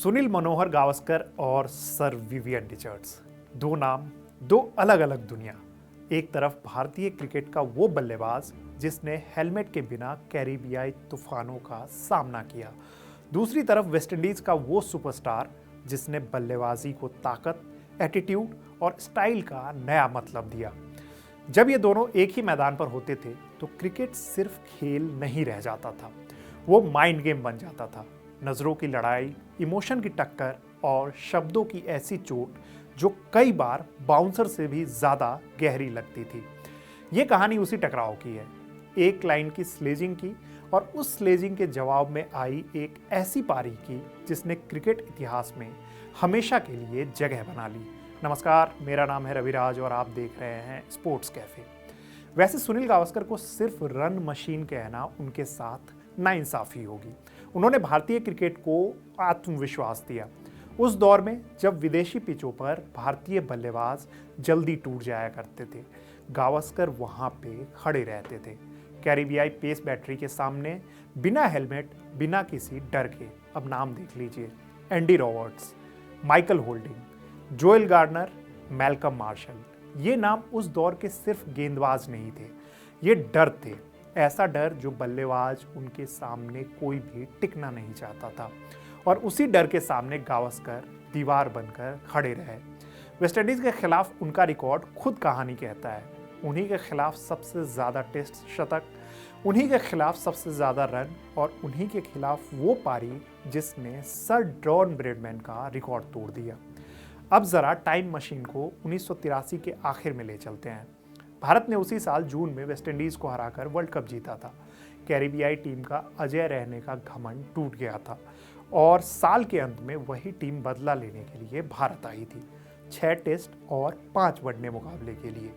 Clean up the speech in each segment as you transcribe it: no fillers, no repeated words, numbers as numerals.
सुनील मनोहर गावस्कर और sir Vivian Richards, दो नाम, दो अलग अलग दुनिया। एक तरफ भारतीय क्रिकेट का वो बल्लेबाज जिसने हेलमेट के बिना कैरिबियाई तूफानों का सामना किया, दूसरी तरफ वेस्टइंडीज का वो सुपरस्टार जिसने बल्लेबाजी को ताकत, एटीट्यूड और स्टाइल का नया मतलब दिया। जब ये दोनों एक ही मैदान पर होते थे तो क्रिकेट सिर्फ खेल नहीं रह जाता था, वो माइंड गेम बन जाता था। नजरों की लड़ाई, इमोशन की टक्कर और शब्दों की ऐसी चोट जो कई बार बाउंसर से भी ज्यादा गहरी लगती थी। ये कहानी उसी टकराव की है, एक लाइन की स्लेजिंग की और उस स्लेजिंग के जवाब में आई एक ऐसी पारी की जिसने क्रिकेट इतिहास में हमेशा के लिए जगह बना ली। नमस्कार, मेरा नाम है रविराज और आप देख रहे हैं स्पोर्ट्स कैफे। वैसे सुनील गावस्कर को सिर्फ रन मशीन कहना उनके साथ नाइंसाफी होगी। उन्होंने भारतीय क्रिकेट को आत्मविश्वास दिया। उस दौर में जब विदेशी पिचों पर भारतीय बल्लेबाज जल्दी टूट जाया करते थे, गावस्कर वहां पे खड़े रहते थे। कैरिबियाई पेस बैटरी के सामने बिना हेलमेट, बिना किसी डर के, अब नाम देख लीजिए, Andy Roberts, Michael Holding, Joel Gardner, Malcolm Marshall. ये नाम उस दौर के सिर्फ गेंदबाज नहीं थे, ये डर थे। ऐसा डर जो बल्लेबाज उनके सामने कोई भी टिकना नहीं चाहता था, और उसी डर के सामने गावस्कर दीवार बनकर खड़े रहे। वेस्टइंडीज के खिलाफ उनका रिकॉर्ड खुद कहानी कहता है। उन्हीं के खिलाफ सबसे ज़्यादा टेस्ट शतक, उन्हीं के खिलाफ सबसे ज़्यादा रन और उन्हीं के खिलाफ वो पारी जिसने सर डॉन ब्रैडमैन का रिकॉर्ड तोड़ दिया। अब ज़रा टाइम मशीन को 1983 के आखिर में ले चलते हैं। भारत ने उसी साल जून में वेस्टइंडीज को हराकर वर्ल्ड कप जीता था। कैरिबियाई टीम का अजय रहने का घमंड टूट गया था और साल के अंत में वही टीम बदला लेने के लिए भारत आई थी, 6 टेस्ट और 5 वनडे मुकाबले के लिए।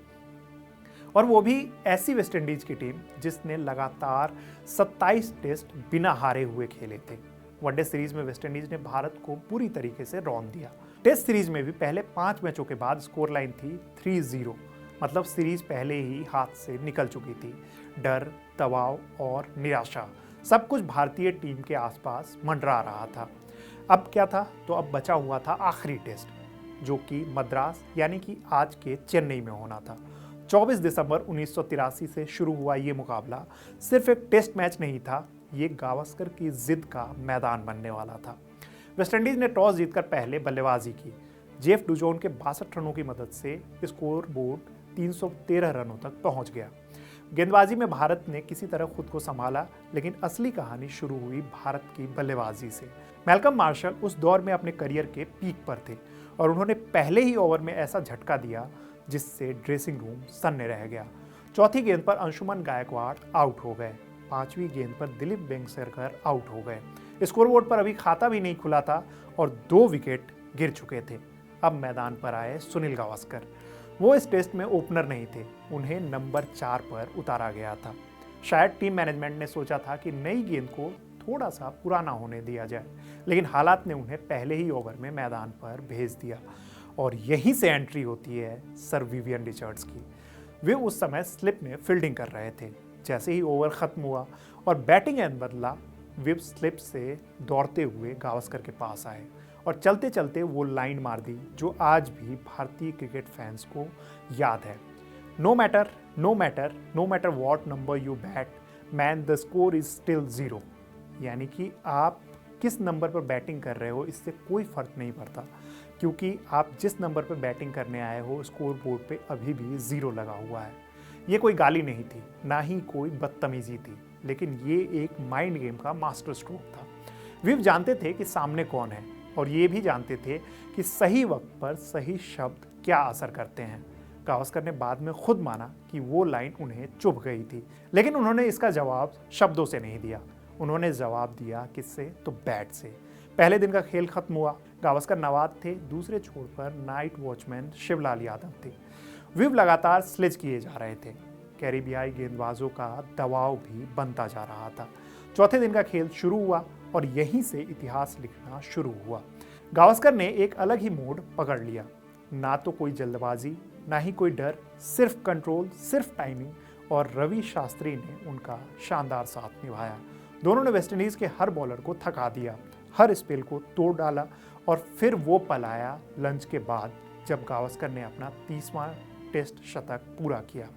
और वो भी ऐसी वेस्टइंडीज की टीम जिसने लगातार 27 टेस्ट बिना हारे हुए खेले थे। वनडे सीरीज में वेस्टइंडीज ने भारत को पूरी तरीके से रौंद दिया। टेस्ट सीरीज में भी पहले 5 मैचों के बाद स्कोर लाइन थी 3-0, मतलब सीरीज पहले ही हाथ से निकल चुकी थी। डर, दबाव और निराशा सब कुछ भारतीय टीम के आसपास मंडरा रहा था। अब क्या था? तो अब बचा हुआ था आखिरी टेस्ट, जो कि मद्रास यानी कि आज के चेन्नई में होना था। 24 दिसंबर 1983 से शुरू हुआ ये मुकाबला सिर्फ एक टेस्ट मैच नहीं था, ये गावस्कर की जिद का मैदान बनने वाला था। वेस्टइंडीज ने टॉस जीतकर पहले बल्लेबाजी की। जेफ डुजोन के 62 रनों की मदद से स्कोर बोर्ड 313 रनों तक पहुंच गया। गेंदबाजी में भारत ने किसी तरह खुद को संभाला, लेकिन असली कहानी शुरू हुई भारत की बल्लेबाजी से। मैल्कम मार्शल उस दौर में अपने करियर के पीक पर थे और उन्होंने पहले ही ओवर में ऐसा झटका दिया जिससे ड्रेसिंग रूम सन्ने रह गया। चौथी गेंद पर अंशुमन गायकवाड़ आउट हो गए, 5वीं गेंद पर दिलीप वेंगसरकर आउट हो गए। स्कोरबोर्ड पर अभी खाता भी नहीं खुला था और 2 विकेट गिर चुके थे। अब मैदान पर आए सुनील गावस्कर। वो इस टेस्ट में ओपनर नहीं थे, उन्हें नंबर 4 पर उतारा गया था। शायद टीम मैनेजमेंट ने सोचा था कि नई गेंद को थोड़ा सा पुराना होने दिया जाए, लेकिन हालात ने उन्हें पहले ही ओवर में मैदान पर भेज दिया। और यहीं से एंट्री होती है सर विवियन रिचर्ड्स की। वे उस समय स्लिप में फील्डिंग कर रहे थे। जैसे ही ओवर खत्म हुआ और बैटिंग एंड बदला, वे स्लिप से दौड़ते हुए गावस्कर के पास आए और चलते चलते वो लाइन मार दी जो आज भी भारतीय क्रिकेट फैंस को याद है। No matter what number you bat, man the score is still 0। यानी कि आप किस नंबर पर बैटिंग कर रहे हो इससे कोई फर्क नहीं पड़ता, क्योंकि आप जिस नंबर पर बैटिंग करने आए हो स्कोर बोर्ड पे अभी भी 0 लगा हुआ है। ये कोई गाली नहीं थी, ना ही कोई बदतमीजी थी, लेकिन ये एक माइंड गेम का मास्टर स्ट्रोक था। विव जानते थे कि सामने कौन है और ये भी जानते थे कि सही वक्त पर सही शब्द क्या असर करते हैं। गावस्कर ने बाद में खुद माना कि वो लाइन उन्हें चुभ गई थी, लेकिन उन्होंने इसका जवाब शब्दों से नहीं दिया, उन्होंने जवाब दिया किससे? तो बैट से। पहले दिन का खेल खत्म हुआ। गावस्कर नवाद थे, दूसरे छोर पर नाइट वॉचमैन शिवलाल यादव थे। विव लगातार स्लेज किए जा रहे थे। कैरिबियाई गेंदबाजों का दबाव भी बनता जा रहा था। चौथे दिन का खेल शुरू हुआ और यहीं से इतिहास लिखना शुरू हुआ। गावस्कर ने एक अलग ही मोड पकड़ लिया, ना तो कोई जल्दबाजी, ना ही कोई डर, सिर्फ कंट्रोल, सिर्फ टाइमिंग, और रवि शास्त्री ने उनका शानदार साथ निभाया। दोनों ने वेस्टइंडीज के हर बॉलर को थका दिया, हर स्पेल को तोड़ डाला और फिर वो पल आया लंच के बाद जब गावस्कर ने अपना 30वां टेस्ट शतक पूरा किया।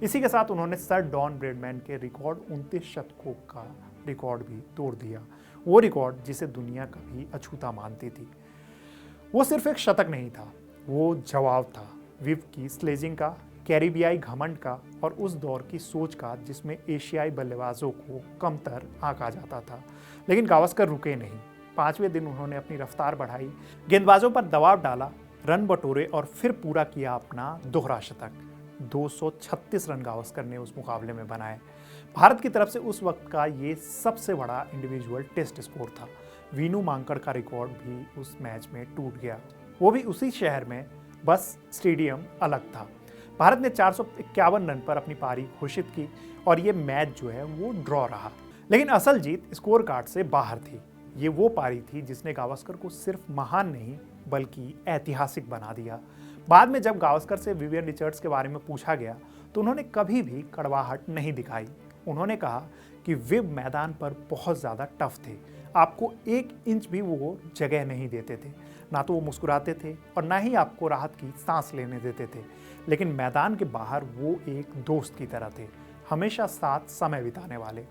इसी के साथ उन्होंने सर डॉन ब्रैडमैन के रिकॉर्ड 29 शतकों का रिकॉर्ड भी तोड़ दिया, वो रिकॉर्ड जिसे दुनिया कभी अछूता मानती थी। वो सिर्फ एक शतक नहीं था, वो जवाब था विव की स्लेजिंग का, कैरिबियाई घमंड का और उस दौर की सोच का जिसमें एशियाई बल्लेबाजों को कमतर आंका जाता था। लेकिन गावस्कर रुके नहीं। 5वें दिन उन्होंने अपनी रफ्तार बढ़ाई, गेंदबाजों पर दबाव डाला, रन बटोरे और फिर पूरा किया अपना दोहरा शतक। 236 रन गावस्कर ने उस मुकाबले में बनाए। भारत की तरफ से उस वक्त का ये सबसे बड़ा इंडिविजुअल टेस्ट स्कोर था। वीनू मांकड़ का रिकॉर्ड भी उस मैच में टूट गया, वो भी उसी शहर में, बस स्टेडियम अलग था। भारत ने 451 रन पर अपनी पारी घोषित की और ये मैच जो है वो ड्रॉ रहा। लेकिन असल जीत स्कोर कार्ड से बाहर थी। ये वो पारी थी जिसने गावस्कर को सिर्फ महान नहीं बल्कि ऐतिहासिक बना दिया। बाद में जब गावस्कर से विवियन रिचर्ड्स के बारे में पूछा गया तो उन्होंने कभी भी कड़वाहट नहीं दिखाई। उन्होंने कहा कि विव मैदान पर बहुत ज़्यादा टफ थे, आपको 1 इंच भी वो जगह नहीं देते थे, ना तो वो मुस्कुराते थे और ना ही आपको राहत की सांस लेने देते थे। लेकिन मैदान के बाहर वो एक दोस्त की तरह थे, हमेशा साथ समय बिताने वाले।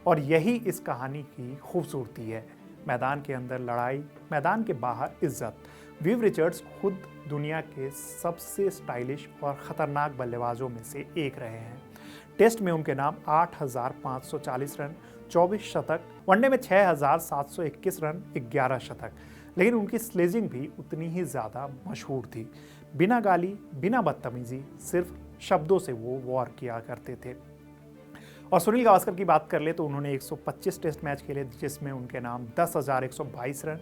और यही इस कहानी की खूबसूरती है। मैदान के अंदर लड़ाई, मैदान के बाहर इज्जत। विव रिचर्ड्स खुद दुनिया के सबसे स्टाइलिश और ख़तरनाक बल्लेबाजों में से एक रहे हैं। टेस्ट में उनके नाम 8,540 रन, 24 शतक, वनडे में 6,721 रन, 11 शतक। लेकिन उनकी स्लेजिंग भी उतनी ही ज़्यादा मशहूर थी। बिना गाली, बिना बदतमीजी, सिर्फ शब्दों से वो वॉर किया करते थे। और सुनील गावस्कर की बात कर ले तो उन्होंने 125 टेस्ट मैच खेले जिसमें उनके नाम 10,122 रन,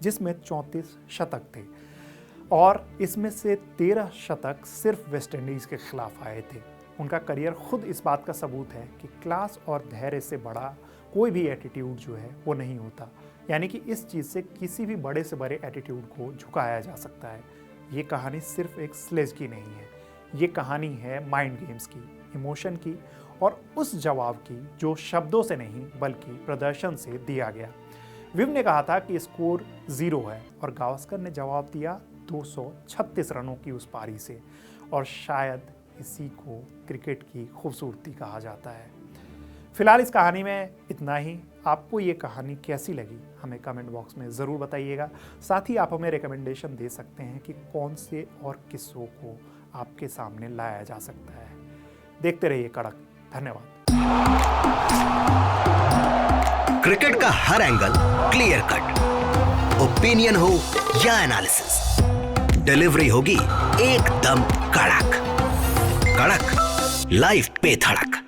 जिसमें 34 शतक थे और इसमें से 13 शतक सिर्फ वेस्ट इंडीज़ के खिलाफ आए थे। उनका करियर खुद इस बात का सबूत है कि क्लास और धैर्य से बड़ा कोई भी एटीट्यूड जो है वो नहीं होता। यानी कि इस चीज़ से किसी भी बड़े से बड़े एटीट्यूड को झुकाया जा सकता है। ये कहानी सिर्फ एक स्लेज की नहीं है, ये कहानी है माइंड गेम्स की, इमोशन की और उस जवाब की जो शब्दों से नहीं बल्कि प्रदर्शन से दिया गया। विव ने कहा था कि स्कोर 0 है और गावस्कर ने जवाब दिया 236 रनों की उस पारी से। और शायद इसी को क्रिकेट की खूबसूरती कहा जाता है। फिलहाल इस कहानी में इतना ही। आपको ये कहानी कैसी लगी हमें कमेंट बॉक्स में ज़रूर बताइएगा। साथ ही आप हमें रिकमेंडेशन दे सकते हैं कि कौन से और किस्सों को आपके सामने लाया जा सकता है। देखते रहिए कड़क। धन्यवाद। क्रिकेट का हर एंगल क्लियर कट, ओपिनियन हो या एनालिसिस, डिलीवरी होगी एकदम कड़क। कड़क लाइव पे धड़क।